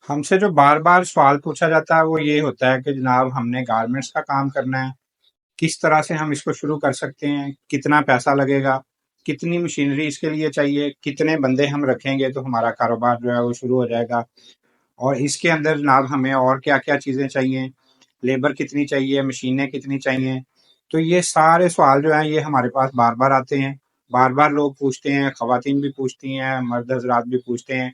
ہم سے جو بار بار سوال پوچھا جاتا ہے وہ یہ ہوتا ہے کہ جناب ہم نے گارمنٹس کا کام کرنا ہے، کس طرح سے ہم اس کو شروع کر سکتے ہیں، کتنا پیسہ لگے گا، کتنی مشینری اس کے لیے چاہیے، کتنے بندے ہم رکھیں گے تو ہمارا کاروبار جو ہے وہ شروع ہو جائے گا، اور اس کے اندر جناب ہمیں اور کیا کیا چیزیں چاہیے، لیبر کتنی چاہیے، مشینیں کتنی چاہیے۔ تو یہ سارے سوال جو ہیں یہ ہمارے پاس بار بار آتے ہیں، بار بار لوگ پوچھتے ہیں، خواتین بھی پوچھتی ہیں، مرد حضرات بھی پوچھتے ہیں۔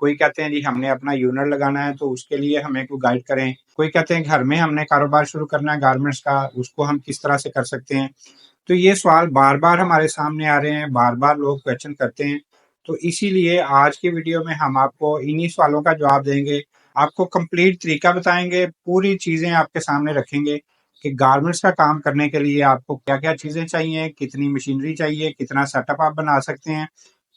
کوئی کہتے ہیں جی ہم نے اپنا یونٹ لگانا ہے تو اس کے لیے ہمیں کوئی گائیڈ کریں، کوئی کہتے ہیں گھر میں ہم نے کاروبار شروع کرنا ہے گارمنٹس کا، اس کو ہم کس طرح سے کر سکتے ہیں۔ تو یہ سوال بار بار ہمارے سامنے آ رہے ہیں، بار بار لوگ کویشچن کرتے ہیں، تو اسی لیے آج کی ویڈیو میں ہم آپ کو انہی سوالوں کا جواب دیں گے، آپ کو کمپلیٹ طریقہ بتائیں گے، پوری چیزیں آپ کے سامنے رکھیں گے کہ گارمنٹس کا کام کرنے کے لیے آپ کو کیا کیا چیزیں چاہیے، کتنی مشینری چاہیے، کتنا سیٹ اپ آپ بنا سکتے ہیں،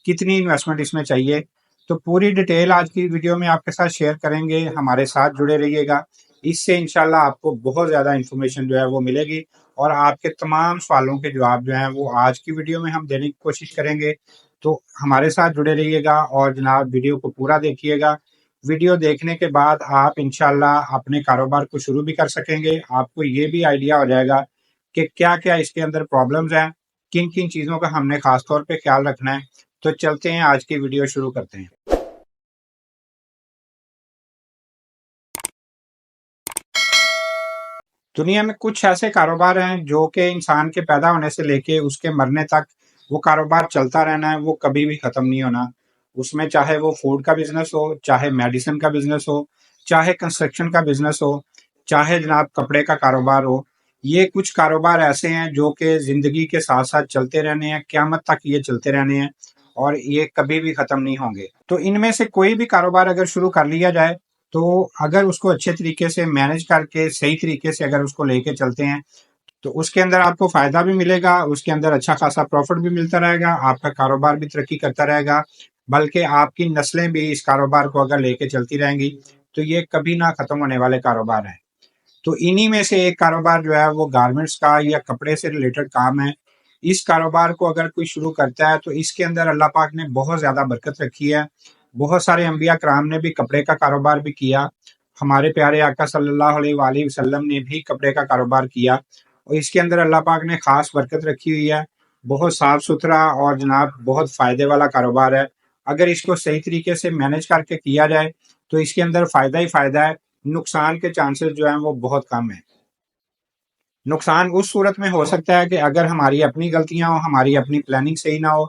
کتنی انویسٹمنٹ اس میں چاہیے۔ تو پوری ڈیٹیل آج کی ویڈیو میں آپ کے ساتھ شیئر کریں گے، ہمارے ساتھ جڑے رہیے گا، اس سے انشاءاللہ آپ کو بہت زیادہ انفارمیشن جو ہے وہ ملے گی، اور آپ کے تمام سوالوں کے جواب جو ہیں وہ آج کی ویڈیو میں ہم دینے کی کوشش کریں گے۔ تو ہمارے ساتھ جڑے رہیے گا اور جناب ویڈیو کو پورا دیکھیے گا۔ ویڈیو دیکھنے کے بعد آپ انشاءاللہ اپنے کاروبار کو شروع بھی کر سکیں گے، آپ کو یہ بھی آئیڈیا ہو جائے گا کہ کیا کیا اس کے اندر پرابلمز ہیں، کن کن چیزوں کا ہم نے خاص طور پہ خیال رکھنا ہے۔ تو چلتے ہیں آج کی ویڈیو شروع کرتے ہیں۔ دنیا میں کچھ ایسے کاروبار ہیں جو کہ انسان کے پیدا ہونے سے لے کے اس کے مرنے تک وہ کاروبار چلتا رہنا ہے، وہ کبھی بھی ختم نہیں ہونا۔ اس میں چاہے وہ فوڈ کا بزنس ہو، چاہے میڈیسن کا بزنس ہو، چاہے کنسٹرکشن کا بزنس ہو، چاہے جناب کپڑے کا کاروبار ہو، یہ کچھ کاروبار ایسے ہیں جو کہ زندگی کے ساتھ ساتھ چلتے رہنے ہیں، قیامت تک یہ چلتے رہنے ہیں، اور یہ کبھی بھی ختم نہیں ہوں گے۔ تو ان میں سے کوئی بھی کاروبار اگر شروع کر لیا جائے تو اگر اس کو اچھے طریقے سے مینج کر کے صحیح طریقے سے اگر اس کو لے کے چلتے ہیں تو اس کے اندر آپ کو فائدہ بھی ملے گا، اس کے اندر اچھا خاصا پروفٹ بھی ملتا رہے گا، آپ کا کاروبار بھی ترقی کرتا رہے گا، بلکہ آپ کی نسلیں بھی اس کاروبار کو اگر لے کے چلتی رہیں گی تو یہ کبھی نہ ختم ہونے والے کاروبار ہیں۔ تو انہی میں سے ایک کاروبار جو ہے وہ گارمنٹس کا یا کپڑے سے ریلیٹڈ کام ہے۔ اس کاروبار کو اگر کوئی شروع کرتا ہے تو اس کے اندر اللہ پاک نے بہت زیادہ برکت رکھی ہے۔ بہت سارے انبیاء کرام نے بھی کپڑے کا کاروبار بھی کیا، ہمارے پیارے آقا صلی اللہ علیہ وآلہ وسلم نے بھی کپڑے کا کاروبار کیا، اور اس کے اندر اللہ پاک نے خاص برکت رکھی ہوئی ہے۔ بہت صاف ستھرا اور جناب بہت فائدے والا کاروبار ہے۔ اگر اس کو صحیح طریقے سے مینج کر کے کیا جائے تو اس کے اندر فائدہ ہی فائدہ ہے، نقصان کے چانسز جو ہیں وہ بہت کم ہیں۔ نقصان اس صورت میں ہو سکتا ہے کہ اگر ہماری اپنی غلطیاں ہوں، ہماری اپنی پلاننگ صحیح نہ ہو،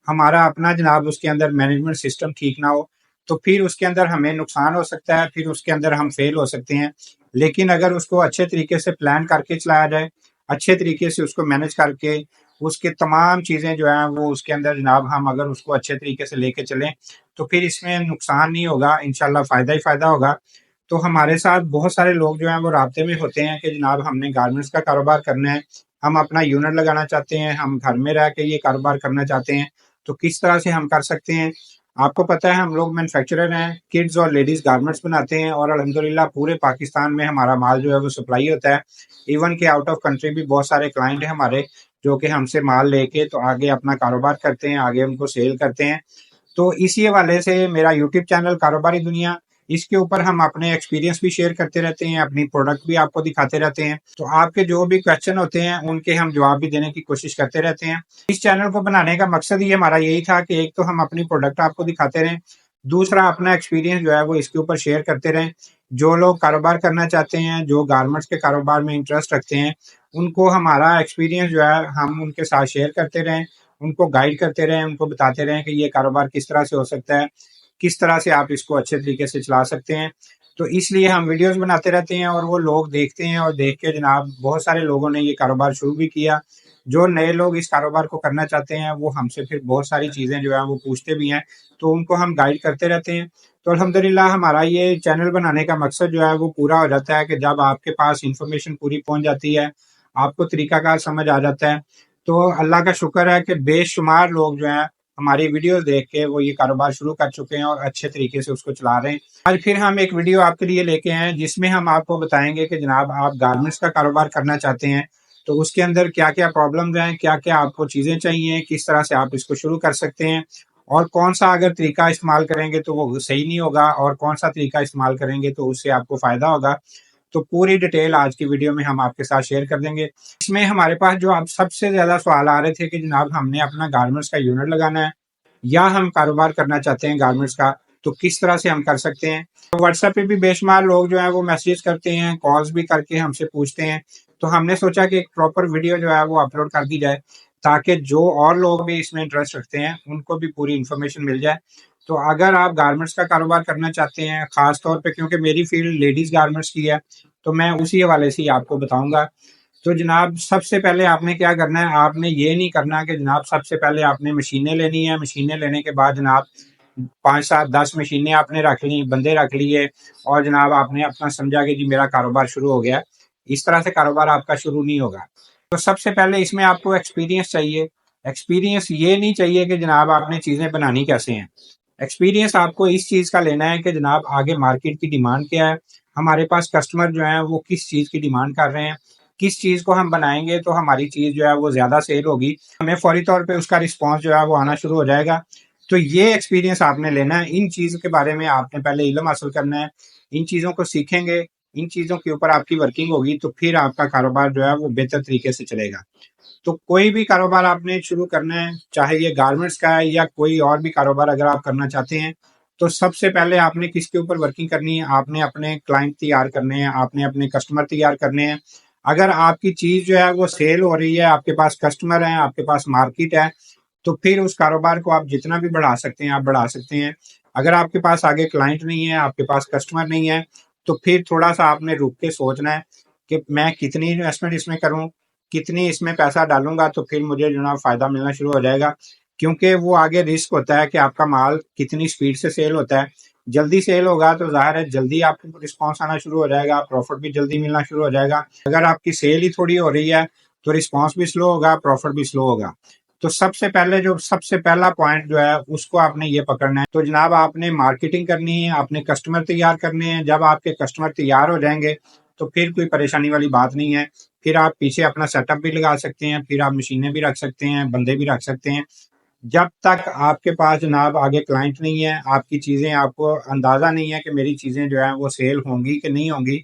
ہمارا اپنا جناب اس کے اندر مینجمنٹ سسٹم ٹھیک نہ ہو، تو پھر اس کے اندر ہمیں نقصان ہو سکتا ہے، پھر اس کے اندر ہم فیل ہو سکتے ہیں۔ لیکن اگر اس کو اچھے طریقے سے پلان کر کے چلایا جائے، اچھے طریقے سے اس کو مینج کر کے اس کے تمام چیزیں جو ہیں وہ اس کے اندر جناب ہم اگر اس کو اچھے طریقے سے لے کے چلیں تو پھر اس میں نقصان نہیں ہوگا، انشاءاللہ فائدہ ہی فائدہ ہوگا۔ تو ہمارے ساتھ بہت سارے لوگ جو ہیں وہ رابطے میں ہوتے ہیں کہ جناب ہم نے گارمنٹس کا کاروبار کرنا ہے، ہم اپنا یونٹ لگانا چاہتے ہیں، ہم گھر میں رہ کے یہ کاروبار کرنا چاہتے ہیں، تو کس طرح سے ہم کر سکتے ہیں۔ آپ کو پتہ ہے ہم لوگ مینوفیکچرر ہیں، کڈز اور لیڈیز گارمنٹس بناتے ہیں، اور الحمدللہ پورے پاکستان میں ہمارا مال جو ہے وہ سپلائی ہوتا ہے، ایون کہ آؤٹ آف کنٹری بھی بہت سارے کلائنٹ ہیں ہمارے جو کہ ہم سے مال لے کے تو آگے اپنا کاروبار کرتے ہیں، آگے ان کو سیل کرتے ہیں۔ تو اسی حوالے سے میرا یوٹیوب چینل کاروباری دنیا، اس کے اوپر ہم اپنے ایکسپیرینس بھی شیئر کرتے رہتے ہیں، اپنی پروڈکٹ بھی آپ کو دکھاتے رہتے ہیں، تو آپ کے جو بھی کویشچن ہوتے ہیں ان کے ہم جواب بھی دینے کی کوشش کرتے رہتے ہیں۔ اس چینل کو بنانے کا مقصد ہی ہمارا یہی تھا کہ ایک تو ہم اپنی پروڈکٹ آپ کو دکھاتے رہیں، دوسرا اپنا ایکسپیرینس جو ہے وہ اس کے اوپر شیئر کرتے رہیں۔ جو لوگ کاروبار کرنا چاہتے ہیں، جو گارمنٹس کے کاروبار میں انٹرسٹ رکھتے ہیں، ان کو ہمارا ایکسپیرینس جو ہے ہم ان کے ساتھ شیئر کرتے رہیں، ان کو گائیڈ کرتے رہیں، ان کو بتاتے رہیں کہ یہ کاروبار کس طرح سے ہو سکتا ہے، کس طرح سے آپ اس کو اچھے طریقے سے چلا سکتے ہیں۔ تو اس لیے ہم ویڈیوز بناتے رہتے ہیں اور وہ لوگ دیکھتے ہیں، اور دیکھ کے جناب بہت سارے لوگوں نے یہ کاروبار شروع بھی کیا۔ جو نئے لوگ اس کاروبار کو کرنا چاہتے ہیں وہ ہم سے پھر بہت ساری چیزیں جو ہیں وہ پوچھتے بھی ہیں، تو ان کو ہم گائیڈ کرتے رہتے ہیں۔ تو الحمدللہ ہمارا یہ چینل بنانے کا مقصد جو ہے وہ پورا ہو جاتا ہے کہ جب آپ کے پاس انفارمیشن پوری پہنچ جاتی ہے، آپ کو طریقہ کار سمجھ آ جاتا ہے، تو اللہ کا شکر ہے کہ بے شمار لوگ جو ہیں ہماری ویڈیوز دیکھ کے وہ یہ کاروبار شروع کر چکے ہیں اور اچھے طریقے سے اس کو چلا رہے ہیں۔ آج پھر ہم ایک ویڈیو آپ کے لیے لے کے آئے ہیں جس میں ہم آپ کو بتائیں گے کہ جناب آپ گارمنٹس کا کاروبار کرنا چاہتے ہیں تو اس کے اندر کیا کیا پرابلمز ہیں، کیا کیا آپ کو چیزیں چاہیے، کس طرح سے آپ اس کو شروع کر سکتے ہیں، اور کون سا اگر طریقہ استعمال کریں گے تو وہ صحیح نہیں ہوگا، اور کون سا طریقہ استعمال کریں گے تو اس سے آپ کو فائدہ ہوگا۔ تو پوری ڈیٹیل آج کی ویڈیو میں ہم آپ کے ساتھ شیئر کر دیں گے۔ اس میں ہمارے پاس جو اب سب سے زیادہ سوال آ رہے تھے کہ جناب ہم نے اپنا گارمنٹس کا یونٹ لگانا ہے یا ہم کاروبار کرنا چاہتے ہیں گارمنٹس کا، تو کس طرح سے ہم کر سکتے ہیں۔ واٹس ایپ پہ بھی بے شمار لوگ جو ہیں وہ میسیج کرتے ہیں، کالز بھی کر کے ہم سے پوچھتے ہیں، تو ہم نے سوچا کہ ایک پراپر ویڈیو جو ہے وہ اپلوڈ کر دی جائے تاکہ جو اور لوگ بھی اس میں انٹرسٹ رکھتے ہیں ان کو بھی پوری انفارمیشن مل جائے۔ تو اگر آپ گارمنٹس کا کاروبار کرنا چاہتے ہیں، خاص طور پہ کیونکہ میری فیلڈ لیڈیز گارمنٹس کی ہے، تو میں اسی حوالے سے ہی آپ کو بتاؤں گا۔ تو جناب سب سے پہلے آپ نے کیا کرنا ہے، آپ نے یہ نہیں کرنا کہ جناب سب سے پہلے آپ نے مشینیں لینی ہیں، مشینیں لینے کے بعد جناب 5 7 10 مشینیں آپ نے رکھ لی، بندے رکھ لیے، اور جناب آپ نے اپنا سمجھا کہ جی میرا کاروبار شروع ہو گیا۔ اس طرح سے کاروبار آپ کا شروع نہیں ہوگا۔ تو سب سے پہلے اس میں آپ کو ایکسپیرینس چاہیے۔ ایکسپیرینس یہ نہیں چاہیے کہ جناب آپ نے چیزیں بنانی کیسے ہیں، ایکسپیرینس آپ کو اس چیز کا لینا ہے کہ جناب آگے مارکیٹ کی ڈیمانڈ کیا ہے، ہمارے پاس کسٹمر جو ہیں وہ کس چیز کی ڈیمانڈ کر رہے ہیں، کس چیز کو ہم بنائیں گے تو ہماری چیز جو ہے وہ زیادہ سیل ہوگی، ہمیں فوری طور پہ اس کا رسپانس جو ہے وہ آنا شروع ہو جائے گا۔ تو یہ ایکسپیرینس آپ نے لینا ہے، ان چیزوں کے بارے میں آپ نے پہلے علم حاصل کرنا ہے، ان چیزوں کو سیکھیں گے، ان چیزوں کے اوپر آپ کی ورکنگ ہوگی تو پھر آپ کا کاروبار جو ہے وہ بہتر طریقے سے چلے گا۔ تو کوئی بھی کاروبار آپ نے شروع کرنا ہے، چاہے یہ گارمنٹس کا ہے یا کوئی اور بھی کاروبار اگر آپ کرنا چاہتے ہیں، تو سب سے پہلے آپ نے کس کے اوپر ورکنگ کرنی ہے، آپ نے اپنے کلائنٹ تیار کرنے ہیں، آپ نے اپنے کسٹمر تیار کرنے ہیں۔ اگر آپ کی چیز جو ہے وہ سیل ہو رہی ہے، آپ کے پاس کسٹمر ہیں، آپ کے پاس مارکیٹ ہے، تو پھر اس کاروبار کو آپ جتنا بھی بڑھا سکتے ہیں آپ بڑھا سکتے ہیں۔ اگر آپ کے پاس آگے کلائنٹ نہیں ہے، آپ کے پاس کسٹمر نہیں ہے، تو پھر تھوڑا سا آپ نے رک کے سوچنا ہے کہ میں کتنی انویسٹمنٹ اس میں کروں، کتنی اس میں پیسہ ڈالوں گا تو پھر مجھے جو نا فائدہ ملنا شروع ہو جائے گا۔ کیونکہ وہ آگے رسک ہوتا ہے کہ آپ کا مال کتنی سپیڈ سے سیل ہوتا ہے۔ جلدی سیل ہوگا تو ظاہر ہے جلدی آپ کو رسپانس آنا شروع ہو جائے گا، پروفٹ بھی جلدی ملنا شروع ہو جائے گا۔ اگر آپ کی سیل ہی تھوڑی ہو رہی ہے تو رسپانس بھی سلو ہوگا، پروفٹ بھی سلو ہوگا۔ تو سب سے پہلے جو سب سے پہلا پوائنٹ جو ہے اس کو آپ نے یہ پکڑنا ہے۔ تو جناب آپ نے مارکیٹنگ کرنی ہے، آپ نے کسٹمر تیار کرنے ہیں۔ جب آپ کے کسٹمر تیار ہو جائیں گے تو پھر کوئی پریشانی والی بات نہیں ہے، پھر آپ پیچھے اپنا سیٹ اپ بھی لگا سکتے ہیں، پھر آپ مشینیں بھی رکھ سکتے ہیں، بندے بھی رکھ سکتے ہیں۔ جب تک آپ کے پاس جناب آگے کلائنٹ نہیں ہے، آپ کی چیزیں آپ کو اندازہ نہیں ہے کہ میری چیزیں جو ہیں وہ سیل ہوں گی کہ نہیں ہوں گی،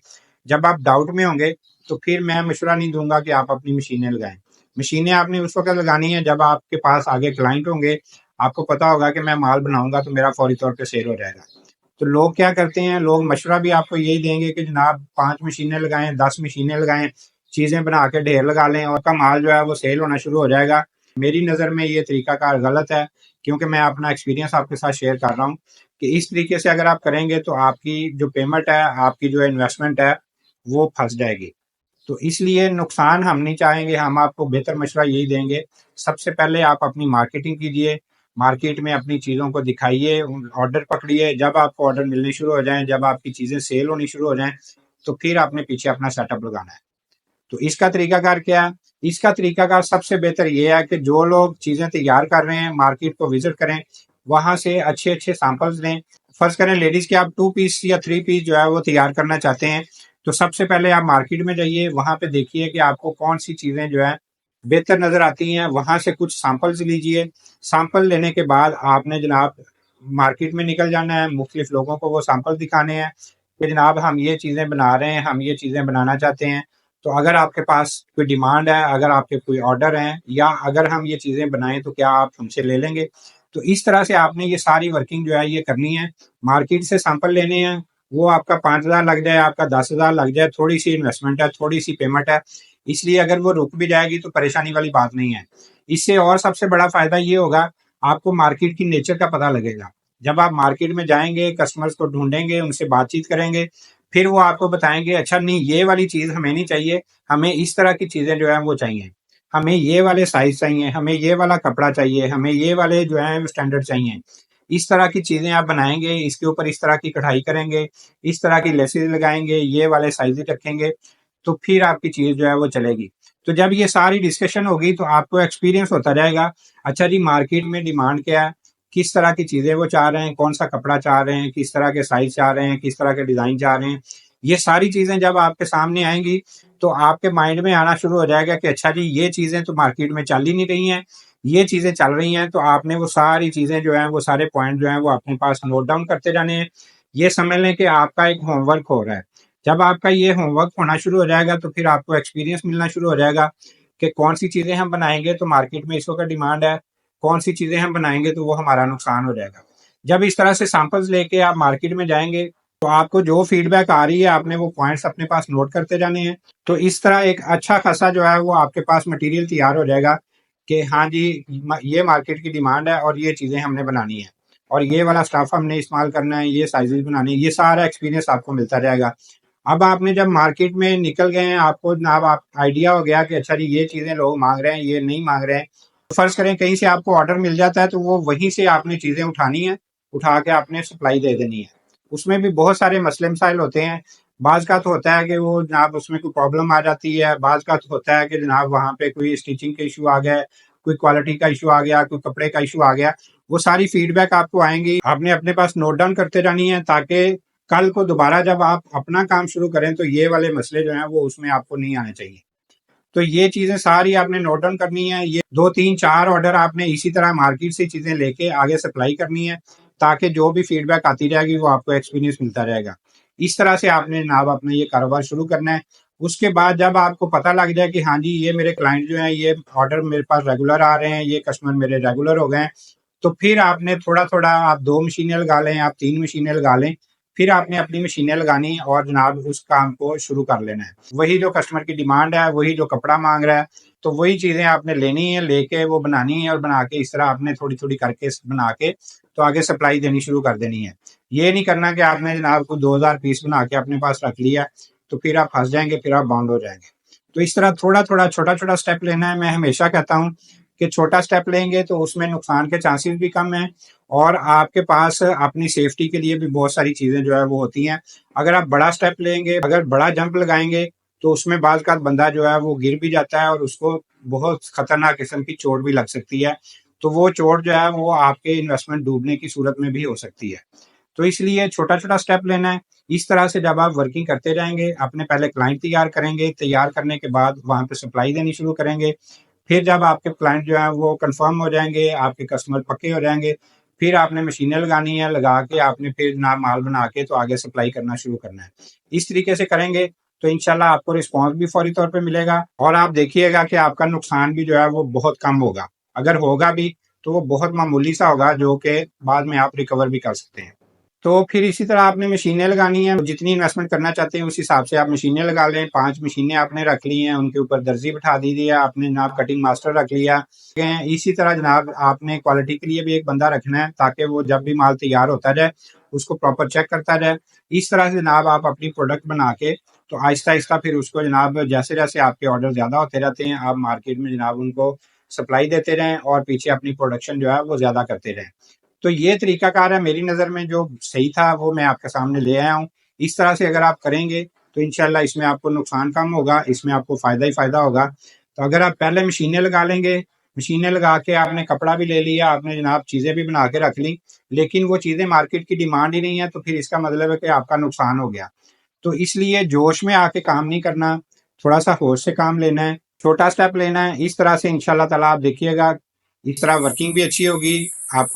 جب آپ ڈاؤٹ میں ہوں گے تو پھر میں مشورہ نہیں دوں گا کہ آپ اپنی مشینیں لگائیں۔ مشینیں آپ نے اس وقت لگانی ہے جب آپ کے پاس آگے کلائنٹ ہوں گے، آپ کو پتا ہوگا کہ میں مال بناؤں گا تو میرا فوری طور پہ سیل ہو جائے گا۔ تو لوگ کیا کرتے ہیں، لوگ مشورہ بھی آپ کو یہی دیں گے کہ جناب 5 مشینیں لگائیں، 10 مشینیں لگائیں، چیزیں بنا کے ڈھیر لگا لیں اور کا مال جو ہے وہ سیل ہونا شروع ہو جائے گا۔ میری نظر میں یہ طریقہ کار غلط ہے، کیونکہ میں اپنا ایکسپیرینس آپ کے ساتھ شیئر کر رہا ہوں کہ اس طریقے سے اگر آپ کریں گے تو آپ کی جو پیمنٹ ہے، آپ کی جو انویسٹمنٹ ہے وہ پھنس جائے گی۔ تو اس لیے نقصان ہم نہیں چاہیں گے، ہم آپ کو بہتر مشورہ یہی دیں گے، سب سے پہلے آپ اپنی مارکیٹنگ کیجئے، مارکیٹ میں اپنی چیزوں کو دکھائیے، آرڈر پکڑیے۔ جب آپ کو آرڈر ملنے شروع ہو جائیں، جب آپ کی چیزیں سیل ہونی شروع ہو جائیں تو پھر آپ نے پیچھے اپنا سیٹ اپ لگانا ہے۔ تو اس کا طریقہ کار کیا ہے؟ اس کا طریقہ کار سب سے بہتر یہ ہے کہ جو لوگ چیزیں تیار کر رہے ہیں مارکیٹ کو وزٹ کریں، وہاں سے اچھے اچھے سیمپلز لیں۔ فرض کریں لیڈیز کے آپ 2 پیس یا 3 پیس جو ہے وہ تیار کرنا چاہتے ہیں، تو سب سے پہلے آپ مارکیٹ میں جائیے، وہاں پہ دیکھیے کہ آپ کو کون سی چیزیں جو ہے بہتر نظر آتی ہیں، وہاں سے کچھ سیمپلز لیجئے۔ سیمپل لینے کے بعد آپ نے جناب مارکیٹ میں نکل جانا ہے، مختلف لوگوں کو وہ سیمپل دکھانے ہیں کہ جناب ہم یہ چیزیں بنا رہے ہیں، ہم یہ چیزیں بنانا چاہتے ہیں۔ تو اگر آپ کے پاس کوئی ڈیمانڈ ہے، اگر آپ کے کوئی آرڈر ہیں، یا اگر ہم یہ چیزیں بنائیں تو کیا آپ ہم سے لے لیں گے؟ تو اس طرح سے آپ نے یہ ساری ورکنگ جو ہے یہ کرنی ہے۔ مارکیٹ سے سیمپل لینے ہیں، وہ آپ کا 5,000 لگ جائے، آپ کا 10,000 لگ جائے، تھوڑی سی انویسٹمنٹ ہے، تھوڑی سی پیمنٹ ہے، اس لیے اگر وہ رک بھی جائے گی تو پریشانی والی بات نہیں ہے۔ اس سے اور سب سے بڑا فائدہ یہ ہوگا، آپ کو مارکیٹ کی نیچر کا پتہ لگے گا۔ جب آپ مارکیٹ میں جائیں گے، کسٹمرز کو ڈھونڈیں گے، ان سے بات چیت کریں گے، پھر وہ آپ کو بتائیں گے اچھا نہیں یہ والی چیز ہمیں نہیں چاہیے، ہمیں اس طرح کی چیزیں جو ہیں وہ چاہیے، ہمیں یہ والے سائز چاہیے، ہمیں یہ والا کپڑا چاہیے، ہمیں یہ والے جو ہیں اسٹینڈرڈ چاہیے۔ اس طرح کی چیزیں آپ بنائیں گے، اس کے اوپر اس طرح کی کڑھائی کریں گے، اس طرح کی لیسز لگائیں گے، یہ والے سائز رکھیں گے، تو پھر آپ کی چیز جو ہے وہ چلے گی۔ تو جب یہ ساری ڈسکشن ہوگی تو آپ کو ایکسپیرینس ہوتا جائے گا، اچھا جی مارکیٹ میں ڈیمانڈ کیا ہے، کس طرح کی چیزیں وہ چاہ رہے ہیں، کون سا کپڑا چاہ رہے ہیں، کس طرح کے سائز چاہ رہے ہیں، کس طرح کے ڈیزائن چاہ رہے ہیں۔ یہ ساری چیزیں جب آپ کے سامنے آئیں گی تو آپ کے مائنڈ میں آنا شروع ہو جائے گا کہ اچھا جی یہ چیزیں تو مارکیٹ میں چل ہی نہیں رہی ہیں، یہ چیزیں چل رہی ہیں، تو آپ نے وہ ساری چیزیں جو ہیں، وہ سارے پوائنٹ جو ہیں وہ اپنے پاس نوٹ ڈاؤن کرتے جانے ہیں۔ یہ سمجھ لیں کہ آپ کا ایک ہوم ورک ہو رہا ہے۔ جب آپ کا یہ ہوم ورک ہونا شروع ہو جائے گا تو پھر آپ کو ایکسپیرینس ملنا شروع ہو جائے گا کہ کون سی چیزیں ہم بنائیں گے تو مارکیٹ میں اس وقت ڈیمانڈ ہے، کون سی چیزیں ہم بنائیں گے تو وہ ہمارا نقصان ہو جائے گا۔ جب اس طرح سے سیمپلز لے کے آپ مارکیٹ میں جائیں گے تو آپ کو جو فیڈ بیک آ رہی ہے آپ نے وہ پوائنٹس اپنے پاس نوٹ کرتے جانے ہیں۔ تو اس طرح ایک اچھا خاصا جو ہے وہ آپ کے پاس مٹیریل تیار ہو جائے گا کہ ہاں جی یہ مارکیٹ کی ڈیمانڈ ہے اور یہ چیزیں ہم نے بنانی ہے اور یہ والا اسٹاف ہم نے استعمال کرنا ہے، یہ سائزز بنانی ہے، یہ سارا ایکسپیرینس آپ کو ملتا جائے گا۔ اب آپ نے جب مارکیٹ میں نکل گئے ہیں، آپ کو جناب آپ آئیڈیا ہو گیا کہ اچھا جی یہ چیزیں لوگ مانگ رہے ہیں، یہ نہیں مانگ رہے ہیں۔ فرض کریں کہیں سے آپ کو آرڈر مل جاتا ہے تو وہ وہیں سے آپ نے چیزیں اٹھانی ہیں، اٹھا کے آپ نے سپلائی دے دینی ہے۔ اس میں بھی بہت سارے مسئلے مسائل ہوتے ہیں۔ بعض کا تو ہوتا ہے کہ وہ جناب اس میں کوئی پرابلم آ جاتی ہے، بعض کا تو ہوتا ہے کہ جناب وہاں پہ کوئی اسٹیچنگ کا ایشو آ گیا، کوئی کوالٹی کا ایشو آ گیا، کوئی کپڑے کا ایشو آ گیا۔ وہ ساری فیڈ بیک آپ کو آئیں گی، آپ نے اپنے پاس نوٹ ڈاؤن کرتے جانی ہے تاکہ کل کو دوبارہ جب آپ اپنا کام شروع کریں تو یہ والے مسئلے جو ہیں وہ اس میں آپ کو نہیں آنے چاہیے۔ تو یہ چیزیں ساری آپ نے نوٹ ڈاؤن کرنی ہے۔ یہ 2 3 4 آرڈر آپ نے اسی طرح مارکیٹ سے چیزیں لے کے آگے سپلائی کرنی ہے تاکہ جو بھی فیڈ بیک آتی جائے گی وہ آپ کو ایکسپیرینس ملتا رہے گا۔ اس طرح سے آپ نے جناب اپنا یہ کاروبار شروع کرنا ہے۔ اس کے بعد جب آپ کو پتہ لگ جائے کہ ہاں جی یہ میرے کلائنٹ جو ہیں یہ آرڈر میرے پاس ریگولر آ رہے ہیں، یہ کسٹمر میرے ریگولر ہو گئے ہیں، تو پھر آپ نے تھوڑا تھوڑا آپ 2 مشینیں لگا لیں، آپ 3 مشینیں لگا لیں، پھر آپ نے اپنی مشینیں لگانی اور جناب اس کام کو شروع کر لینا ہے۔ وہی جو کسٹمر کی ڈیمانڈ ہے، وہی جو کپڑا مانگ رہا ہے، تو وہی چیزیں آپ نے لینی ہے، لے کے وہ بنانی ہے اور بنا کے اس طرح آپ نے تھوڑی تھوڑی کر کے بنا کے تو آگے سپلائی دینی شروع کر دینی ہے۔ یہ نہیں کرنا کہ آپ نے جناب کو 2000 پیس بنا کے اپنے پاس رکھ لیا تو پھر آپ پھنس جائیں گے، پھر آپ باؤنڈ ہو جائیں گے۔ تو اس طرح تھوڑا تھوڑا چھوٹا چھوٹا سٹیپ لینا ہے۔ میں ہمیشہ کہتا ہوں کہ چھوٹا سٹیپ لیں گے تو اس میں نقصان کے چانسز بھی کم ہیں اور آپ کے پاس اپنی سیفٹی کے لیے بھی بہت ساری چیزیں جو ہے وہ ہوتی ہیں۔ اگر آپ بڑا سٹیپ لیں گے، اگر بڑا جمپ لگائیں گے تو اس میں بعض کا بندہ جو ہے وہ گر بھی جاتا ہے اور اس کو بہت خطرناک قسم کی چوٹ بھی لگ سکتی ہے۔ تو وہ چوٹ جو ہے وہ آپ کے انویسٹمنٹ ڈوبنے کی صورت میں بھی ہو سکتی ہے۔ تو اس لیے چھوٹا چھوٹا سٹیپ لینا ہے۔ اس طرح سے جب آپ ورکنگ کرتے جائیں گے، اپنے پہلے کلائنٹ تیار کریں گے، تیار کرنے کے بعد وہاں پہ سپلائی دینی شروع کریں گے۔ پھر جب آپ کے کلائنٹ جو ہیں وہ کنفرم ہو جائیں گے، آپ کے کسٹمر پکے ہو جائیں گے، پھر آپ نے مشینیں لگانی ہے، لگا کے آپ نے پھر جناب مال بنا کے تو آگے سپلائی کرنا شروع کرنا ہے۔ اس طریقے سے کریں گے تو انشاءاللہ آپ کو رسپانس بھی فوری طور پہ ملے گا اور آپ دیکھیے گا کہ آپ کا نقصان بھی جو ہے وہ بہت کم ہوگا۔ اگر ہوگا بھی تو وہ بہت معمولی سا ہوگا جو کہ بعد میں آپ ریکور بھی کر سکتے ہیں۔ تو پھر اسی طرح آپ نے مشینیں لگانی ہیں، جتنی انویسٹمنٹ کرنا چاہتے ہیں اس حساب سے آپ مشینیں لگا لیں۔ 5 مشینیں آپ نے رکھ لی ہیں، ان کے اوپر درزی بٹھا دیجیے، آپ نے جناب کٹنگ ماسٹر رکھ لیا۔ اسی طرح جناب آپ نے کوالٹی کے لیے بھی ایک بندہ رکھنا ہے تاکہ وہ جب بھی مال تیار ہوتا جائے اس کو پراپر چیک کرتا جائے۔ اس طرح سے جناب آپ اپنی پروڈکٹ بنا کے تو آہستہ آہستہ پھر اس کو جناب جیسے جیسے آپ کے آرڈر زیادہ ہوتے رہتے ہیں آپ مارکیٹ میں جناب ان کو سپلائی دیتے رہیں اور پیچھے اپنی پروڈکشن جو ہے وہ زیادہ کرتے رہیں۔ تو یہ طریقہ کار ہے میری نظر میں جو صحیح تھا وہ میں آپ کے سامنے لے آیا ہوں۔ اس طرح سے اگر آپ کریں گے تو انشاءاللہ اس میں آپ کو نقصان کم ہوگا، اس میں آپ کو فائدہ ہی فائدہ ہوگا۔ تو اگر آپ پہلے مشینیں لگا لیں گے، مشینیں لگا کے آپ نے کپڑا بھی لے لیا، آپ نے جناب چیزیں بھی بنا کے رکھ لی، لیکن وہ چیزیں مارکیٹ کی ڈیمانڈ ہی نہیں ہے تو پھر اس کا مطلب ہے کہ آپ کا نقصان ہو گیا۔ تو اس لیے جوش میں آ کے کام نہیں کرنا، تھوڑا سا ہوش سے کام لینا ہے، چھوٹا سٹیپ لینا ہے۔ اس طرح سے انشاءاللہ تعالیٰ آپ دیکھیے گا اس طرح ورکنگ بھی اچھی ہوگی، آپ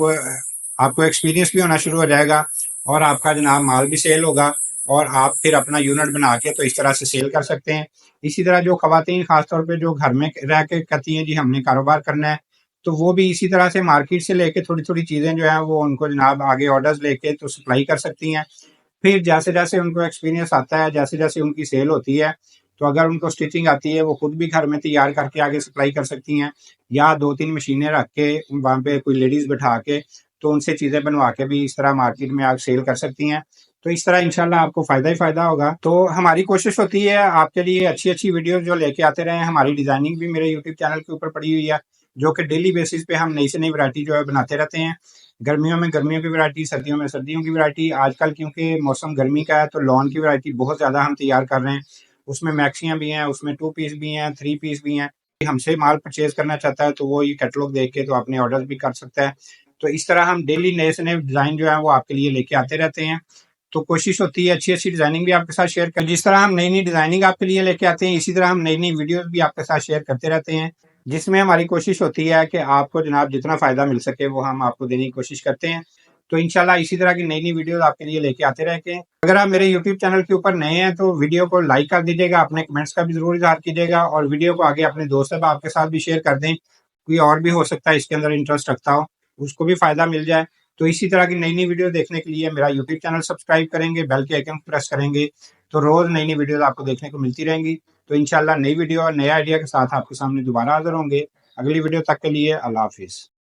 کو ایکسپیرینس بھی ہونا شروع ہو جائے گا اور آپ کا جناب مال بھی سیل ہوگا اور آپ پھر اپنا یونٹ بنا کے تو اس طرح سے سیل کر سکتے ہیں۔ اسی طرح جو خواتین خاص طور پہ جو گھر میں رہ کے کہتی ہیں جی ہم نے کاروبار کرنا ہے تو وہ بھی اسی طرح سے مارکیٹ سے لے کے تھوڑی تھوڑی چیزیں جو ہیں وہ ان کو جناب آگے آرڈرز لے کے تو سپلائی کر سکتی ہیں۔ پھر جیسے جیسے ان کو ایکسپیرینس آتا ہے، جیسے جیسے ان کی سیل ہوتی ہے تو اگر ان کو اسٹیچنگ آتی ہے وہ خود بھی گھر میں تیار کر کے آگے سپلائی کر سکتی ہیں، یا 2 3 مشینیں رکھ کے وہاں پہ کوئی لیڈیز بٹھا کے تو ان سے چیزیں بنوا کے بھی اس طرح مارکیٹ میں آگ سیل کر سکتی ہیں۔ تو اس طرح انشاءاللہ آپ کو فائدہ ہی فائدہ ہوگا۔ تو ہماری کوشش ہوتی ہے آپ کے لیے اچھی اچھی ویڈیوز جو لے کے آتے رہے ہیں۔ ہماری ڈیزائننگ بھی میرے یوٹیوب چینل کے اوپر پڑی ہوئی ہے جو کہ ڈیلی بیسس پہ ہم نئی سے نئی ورائٹی جو ہے بناتے رہتے ہیں۔ گرمیوں میں گرمیوں کی ورائٹی، سردیوں میں سردیوں کی ورائٹی۔ آج کل کیونکہ موسم گرمی کا ہے تو لون کی ورائٹی بہت زیادہ ہم تیار کر رہے ہیں، اس میں میکسیاں بھی ہیں، اس میں 2 پیس بھی ہیں، 3 پیس بھی ہیں۔ ہم سے مال پرچیز کرنا چاہتا ہے تو وہ یہ کیٹلاگ دیکھ کے تو اپنے آرڈر بھی کر سکتا ہے۔ تو اس طرح ہم ڈیلی نئے سے نئے ڈیزائن جو ہے وہ آپ کے لیے لے کے آتے رہتے ہیں۔ تو کوشش ہوتی ہے اچھی اچھی ڈیزائننگ بھی آپ کے ساتھ شیئر کریں۔ جس طرح ہم نئی نئی ڈیزائننگ آپ کے لیے لے کے آتے ہیں اسی طرح ہم نئی نئی ویڈیوز بھی آپ کے ساتھ شیئر کرتے رہتے ہیں جس میں ہماری کوشش ہوتی ہے کہ آپ کو جناب جتنا فائدہ مل سکے وہ ہم آپ کو دینے کی کوشش کرتے ہیں۔ تو انشاءاللہ اسی طرح کی نئی نئی ویڈیوز آپ کے لیے لے کے آتے رہتے ہیں۔ اگر آپ میرے یوٹیوب چینل کے اوپر نئے ہیں تو ویڈیو کو لائک کر دیجیے گا، اپنے کمنٹس کا بھی ضرور اظہار کیجیے گا، اور ویڈیو کو آگے اپنے دوست آپ کے ساتھ بھی شیئر کر دیں، کوئی اور بھی ہو سکتا ہے اس کے اندر انٹرسٹ رکھتا ہو، اس کو بھی فائدہ مل جائے۔ تو اسی طرح کی نئی نئی ویڈیو دیکھنے کے لیے میرا یوٹیوب چینل سبسکرائب کریں گے، بیل کے آئیکن پریس کریں گے، تو روز نئی نئی ویڈیوز آپ کو دیکھنے کو ملتی رہیں گی۔ تو انشاءاللہ نئی ویڈیو اور نئے آئیڈیا کے ساتھ آپ کے سامنے دوبارہ حاضر ہوں گے۔ اگلی ویڈیو تک کے لیے اللہ حافظ۔